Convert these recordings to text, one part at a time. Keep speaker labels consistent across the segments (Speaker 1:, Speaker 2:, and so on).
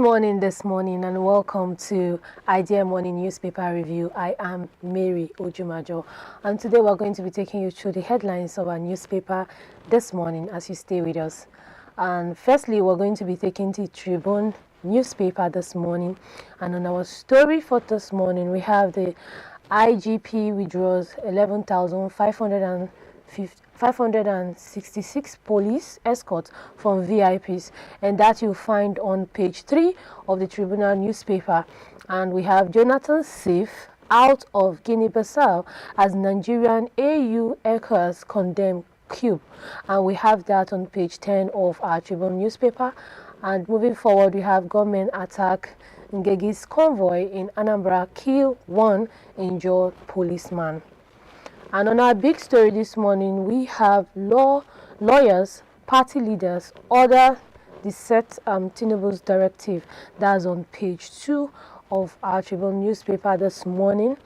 Speaker 1: morning this morning and welcome to Idea Morning Newspaper Review. I am Mary Ojumajo and today we're going to be taking you through the headlines of our newspaper this morning as you stay with us. And firstly, we're going to be taking the Tribune newspaper this morning, and on our story for this morning we have the IGP withdraws 11,566 police escorts from VIPs, and that you'll find on page 3 of the Tribunal newspaper. And we have Jonathan safe out of Guinea-Bissau as Nigerian AU ECOWAS condemn coup, and we have that on page 10 of our Tribune newspaper. And moving forward, we have government attack Ngegi's convoy in Anambra, kill one injured policeman. And on our big story this morning, we have lawyers, party leaders order the set Tinubu's directive. That's on page 2 of our Tribune newspaper this morning.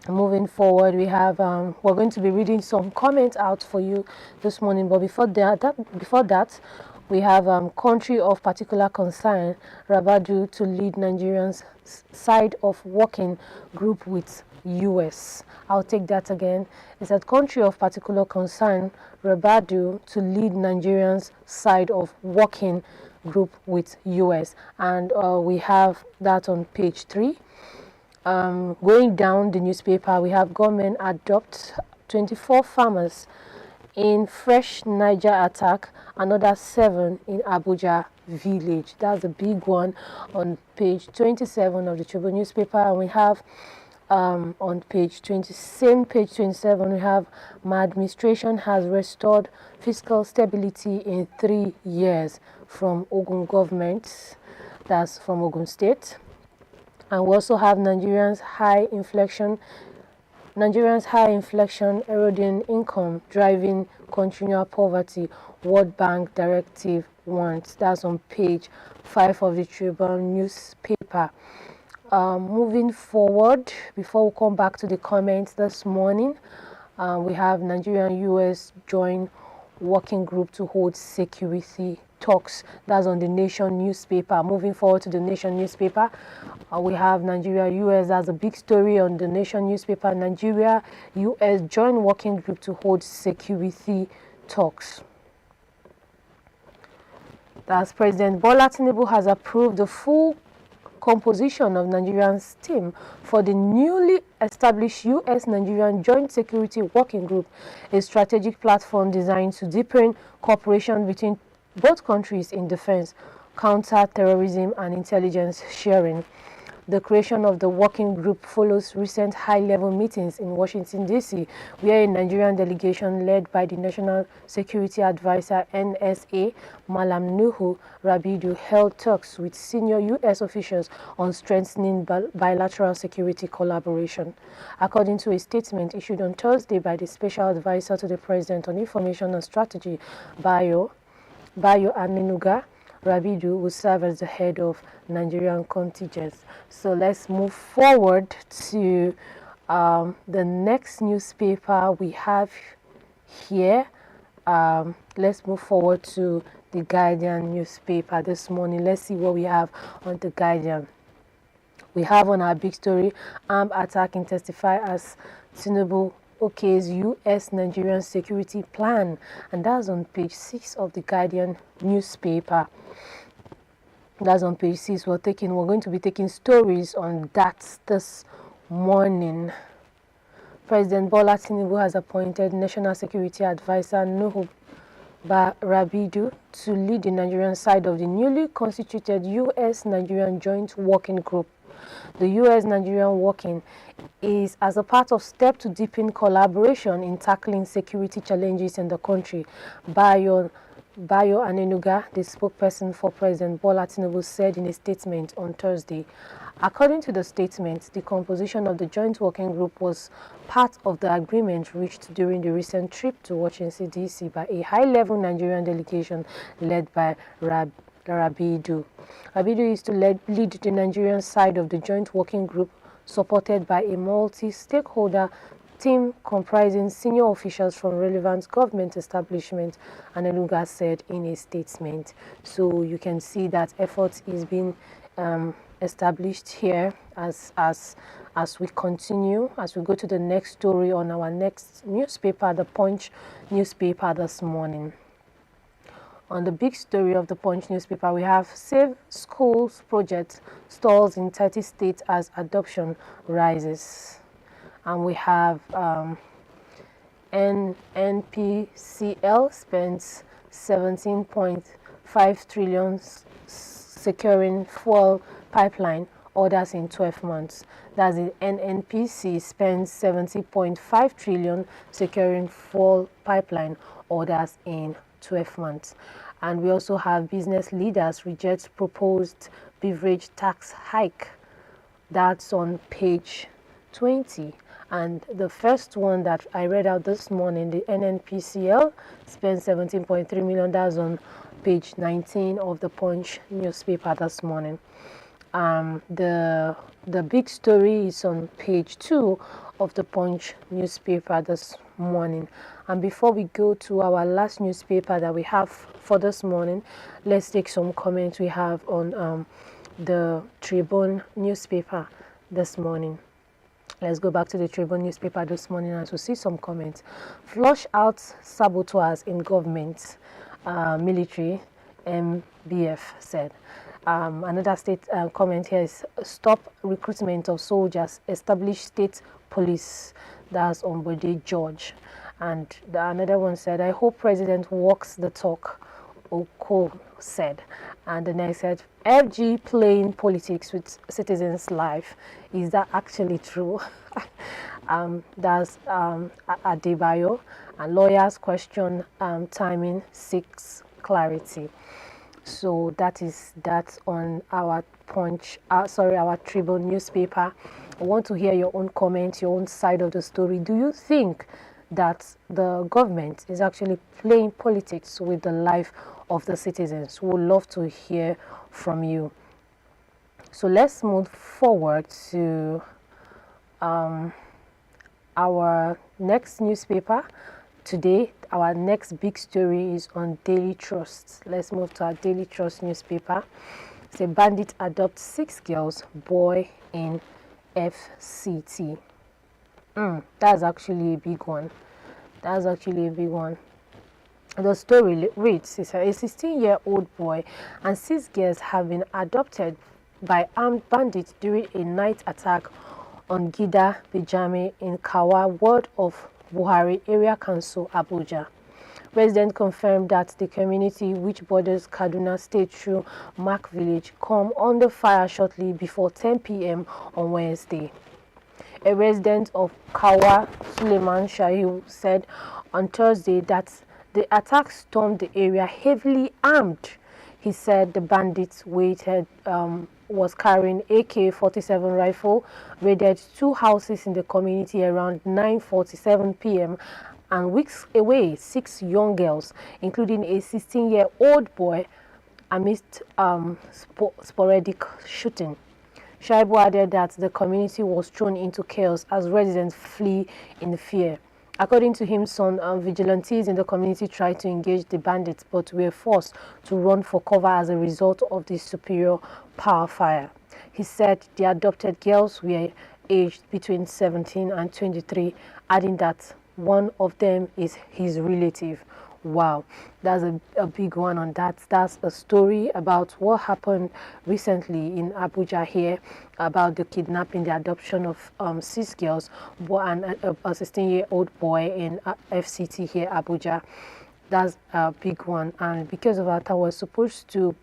Speaker 1: Moving forward, we have we're going to be reading some comments out for you this morning. But before that, we have country of particular concern, Rabadu to lead Nigerians side of working group with US. I'll take that again. It's a country of particular concern, Rabadu to lead Nigerians side of working group with US. And we have that on page 3. Going down the newspaper, we have government adopt 24 farmers in fresh Niger attack, another 7 in Abuja village. That's a big one on page 27 of the Tribune newspaper. And we have on page 20, same page 27, we have my administration has restored fiscal stability in 3 years from Ogun government. That's from Ogun State. And we also have Nigerians high inflation eroding income, driving continual poverty, World Bank directive warrants. That's on page 5 of the Tribune newspaper. Moving forward, before we come back to the comments this morning, we have Nigeria and US join working group to hold security talks. That's on the Nation newspaper. Moving forward to the Nation newspaper, we have Nigeria US. That's a big story on the Nation newspaper. Nigeria US join working group to hold security talks. That's President Bola Tinubu has approved the full composition of Nigerian's team for the newly established US-Nigerian Joint Security Working Group, a strategic platform designed to deepen cooperation between both countries in defense, counter-terrorism and intelligence sharing. The creation of the working group follows recent high-level meetings in Washington, D.C., where a Nigerian delegation led by the National Security Advisor, NSA, Malam Nuhu Rabidu, held talks with senior U.S. officials on strengthening bilateral security collaboration. According to a statement issued on Thursday by the Special Advisor to the President on Information and Strategy, Bayo Anenuga, Rabidu will serve as the head of Nigerian contingents. So let's move forward to the next newspaper we have here. Let's move forward to the Guardian newspaper this morning. Let's see what we have on the Guardian. We have on our big story, armed attack intensify as Tinubu OK's US-Nigerian security plan, and that's on page 6 of the Guardian newspaper. That's on page 6. We're going to be taking stories on that this morning. President Bola Tinubu has appointed National Security Advisor Nuhu Rabidu to lead the Nigerian side of the newly constituted US-Nigerian Joint Working Group. The US-Nigerian working is as a part of step to deepen collaboration in tackling security challenges in the country. Bayo Anenuga, the spokesperson for President Bola Tinubu, said in a statement on Thursday. According to the statement, the composition of the joint working group was part of the agreement reached during the recent trip to Washington, D.C. by a high-level Nigerian delegation led by Rabidu. Rabidu is to lead the Nigerian side of the joint working group, supported by a multi-stakeholder team comprising senior officials from relevant government establishments, Aneluga said in a statement. So you can see that effort is being established here as we continue, as we go to the next story on our next newspaper, the Punch newspaper this morning. On the big story of the Punch newspaper, we have Save Schools project stalls in 30 states as adoption rises. And we have NPCL spends 17.5 trillion securing fuel pipeline orders in 12 months. That's the NNPC spends 70.5 trillion securing fuel pipeline orders in 12 months. And we also have business leaders reject proposed beverage tax hike. That's on page 20. And the first one that I read out this morning, the NNPCL spent 17.3 million. That's on page 19 of the Punch newspaper this morning. The big story is on page 2 of the Punch newspaper this morning. And before we go to our last newspaper that we have for this morning, let's take some comments we have on the Tribune newspaper this morning. Let's go back to the Tribune newspaper this morning as we see some comments. Flush out saboteurs in government, military, MBF said. Another state comment here is stop recruitment of soldiers, establish state police. That's on Bode George. And another one said, I hope President walks the talk, Oko said. And the next said, FG playing politics with citizens' life. Is that actually true? That's Adebayo. And lawyers question timing seeks clarity. So that is that on our our Tribune newspaper. I want to hear your own comments, your own side of the story. Do you think that the government is actually playing politics with the life of the citizens? We would love to hear from you. So let's move forward to our next newspaper. Today, our next big story is on Daily Trust. Let's move to our Daily Trust newspaper. It's a bandit adopts 6 girls, boy in FCT. That's actually a big one. That's actually a big one. The story reads, a 16-year-old boy and 6 girls have been adopted by armed bandits during a night attack on Guinea-Bissau in Kawa ward of Buhari Area Council, Abuja. Residents confirmed that the community, which borders Kaduna State through Mark Village, come under fire shortly before 10 p.m. on Wednesday. A resident of Kawa, Suleiman Shahiu, said on Thursday that the attack stormed the area heavily armed. He said the bandits was carrying AK-47 rifle, raided 2 houses in the community around 9:47 p.m. and weeks away 6 young girls, including a 16-year-old boy, amidst sporadic shooting. Shaibu added that the community was thrown into chaos as residents flee in fear. According to him, some vigilantes in the community tried to engage the bandits but were forced to run for cover as a result of the superior power fire. He said the adopted girls were aged between 17 and 23, adding that one of them is his relative. Wow, that's a big one on that. That's a story about what happened recently in Abuja here, about the kidnapping, the adoption of 6 girls, and a 16-year-old boy in FCT here, Abuja. That's a big one. And because of that, we're supposed to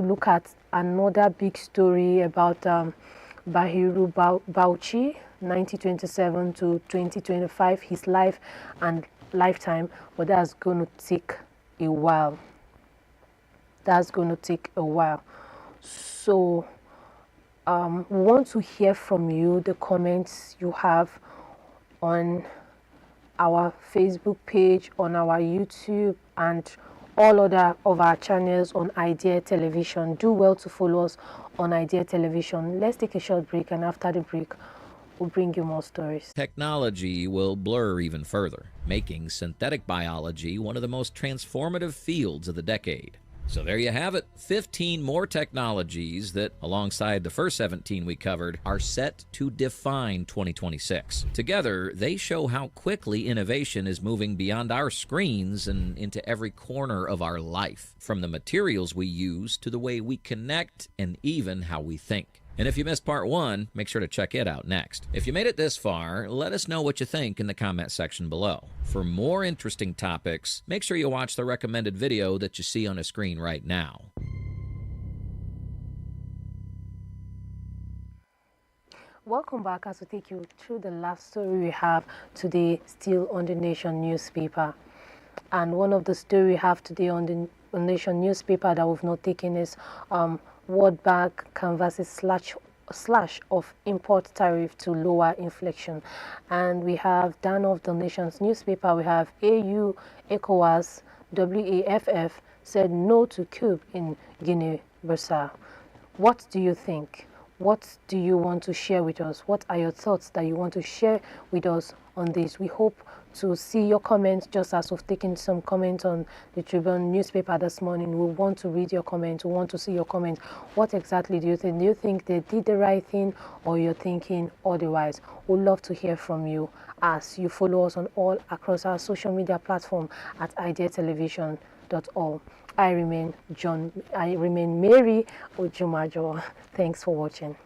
Speaker 1: look at another big story about Bahiru Bauchi, 1927 to 2025, his life and lifetime, but that's going to take a while. So we want to hear from you, the comments you have on our Facebook page, on our YouTube, and all other of our channels on Idea Television. Do well to follow us on Idea Television. Let's take a short break, and after the break, We'll bring you more stories.
Speaker 2: Technology will blur even further, making synthetic biology one of the most transformative fields of the decade. So there you have it, 15 more technologies that, alongside the first 17 we covered, are set to define 2026. Together, they show how quickly innovation is moving beyond our screens and into every corner of our life, from the materials we use to the way we connect and even how we think. And if you missed part 1, make sure to check it out next. If you made it this far, let us know what you think in the comment section below. For more interesting topics, make sure you watch the recommended video that you see on the screen right now.
Speaker 1: Welcome back as we take you through the last story we have today, still on the Nation newspaper. And one of the stories we have today on the Nation newspaper that we've not taken is World Bank canvasses slash of import tariff to lower inflation. And we have down of the Nation's newspaper, we have AU, ECOWAS, WAFF said no to coup in Guinea-Bissau. What do you think? What do you want to share with us? What are your thoughts that you want to share with us on this? We hope to see your comments, just as we've taken some comments on the Tribune newspaper this morning. We want to read your comments. We want to see your comments. What exactly do you think? Do you think they did the right thing, or you're thinking otherwise? We'd love to hear from you as you follow us on all across our social media platform at ideatelevision.org. I remain Mary Ojumajo. Thanks for watching.